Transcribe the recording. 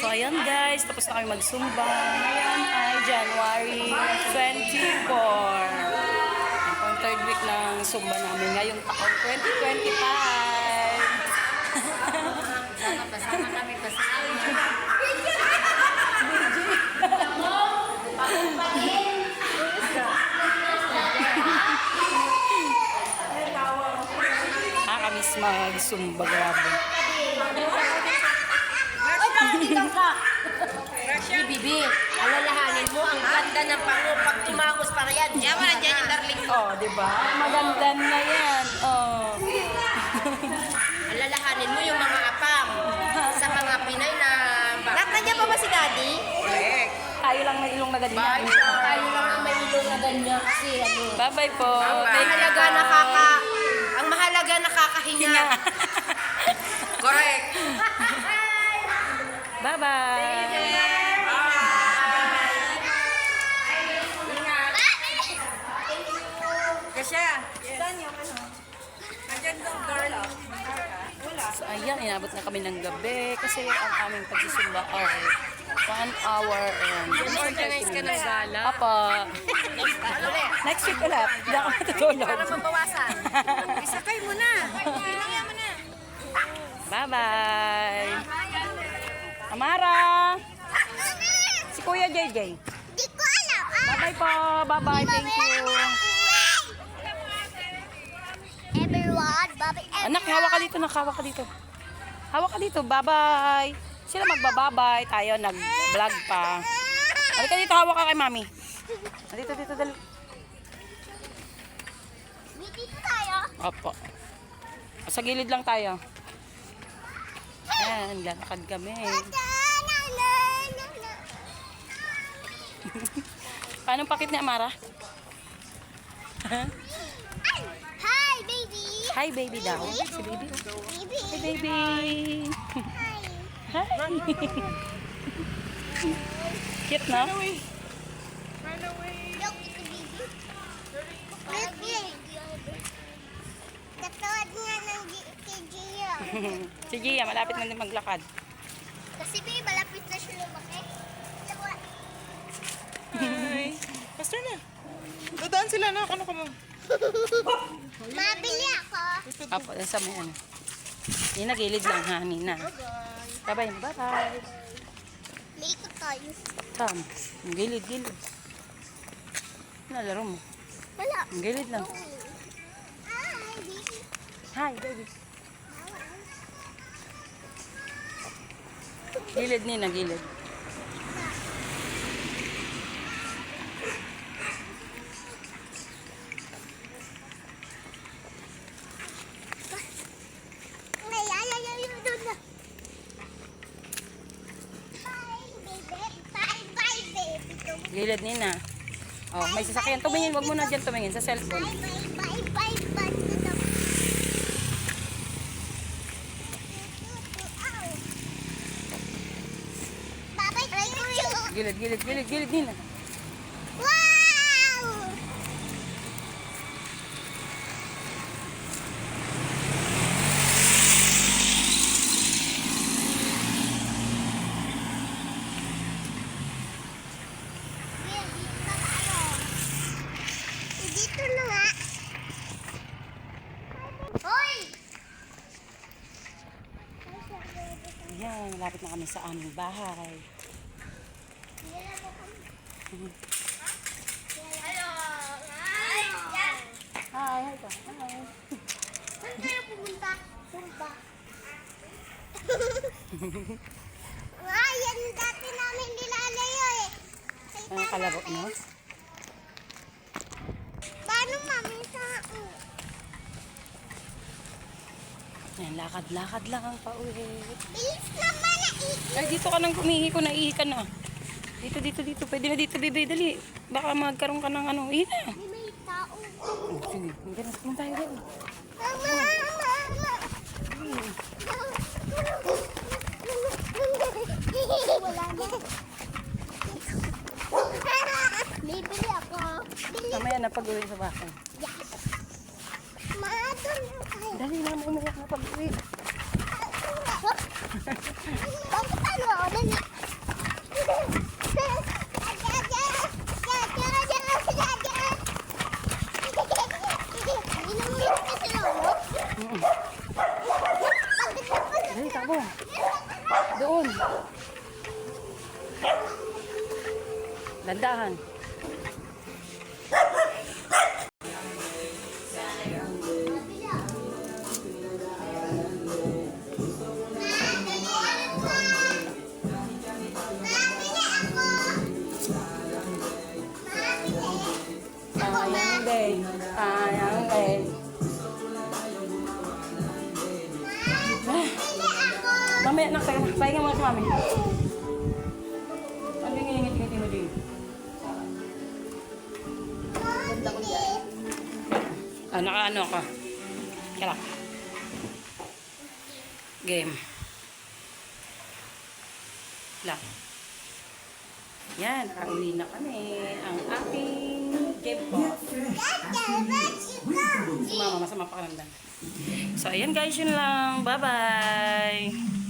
So, ayan guys, tapos na kami magsumba. Ngayon ay January 24. Ang third week ng sumba namin ngayong taon 2025. Pasama kami pasama. Nakakamiss magsumba, grabe. Bibi, alalahanin mo ang ganda ng pango pag tumangos pa yan. Yaman na dyan yung darling. Oh, di ba? Maganda na yan. Oh. Alalahanin mo yung mga apam sa mga Pinay na... Nandiyan pa ba si Daddy? Correct. Tayo lang may ilong na ganyan. Tayo lang ang may ilong na ganyan kasi ano. Bye-bye po. Ang mahalaga nakakahinga. Correct. Bye-bye. Kasya. Saan yung ano? Nandiyan daw girl. So, ayan, inabot na kami ng gabi kasi ang aming pagsisumba ay 1 hour and 30 minutes. Papa. Next week ulit. Hindi ako matutulog. Para mabawasan. Isakay mo na. Ilangyan mo na. Bye-bye. Amara. Si Kuya JJ. Di ko alam. Bye-bye po. Bye-bye. Thank you. Everyone, Bobby, Anak, hawak ka dito. Hawak ka dito. Hawak ka dito. Bye-bye. Sila magbababay. Tayo nag-vlog pa. Halika dito. Hawak ka kay mami. Dito, dali. dito tayo. Opo. Sa gilid lang tayo. Ayan, lakad kami. Paano pakit ni Amara? Hi, baby. Hi, baby daw. Si baby. Baby. Hi, baby. Hi. Hi. Cute, no? Look, it's a baby. Look, baby. Katawad nga ng kay Gia. Si Gia, malapit na din maglakad. Kasi baby, malapit na siya lumaki. Hi. Basta na. Dadaan sila na. Ano ka mo? Mabili ako. Apo, sa may ano. Nina, gilid lang ha, Nina. Bye-bye. Bye-bye. May ikot tayo. Tam, gilid. Nalaro mo. Wala. Gilid lang. Hi, baby. Hi, baby. Gilid, Nina, gilid. Doon na. Bye, baby. Bye, baby. Gilid, Nina. Oh, may sasakyan. Tumingin, wag mo na dyan tumingin sa cellphone. Bye. Gilid, Nina. Wow! Dito na nga. Hoy! Ayan, malapit na kami sa aming bahay. Hello! Hi! Hi ka. Hi. Saan tayo pumunta? Sumba. Yan dati namin nilalayo eh. Ano kalaro, no? Paano mami sa Ayan, lakad lang ang pauwi. bilis naman na Ay, dito ka nang umihi ko, naihi ka na. Dito. Pwede na dito, bebe, dali. Baka magkaroon ka ng ano, ihi na. may tao. Oh, sige, hindi tayo rin. Mama! Wala na. Bibili ako. Mamaya na pag-uwi sa bahay. Yes. Ma, doon na tayo. Dali na, mamaya na pag-uwi. Bakit ano? Dali. Doon. Landahan. Sayang din. Sayang din. Mamaya na, sayang mo si mami. Ano yung ngingiti mo din? Naka-ano ka? Kaya. Game. Lang. Yan, pauwi na kami. Ang aking game boss. Si mama, masama pakiramdam. So, ayan guys, yun lang. Bye-bye!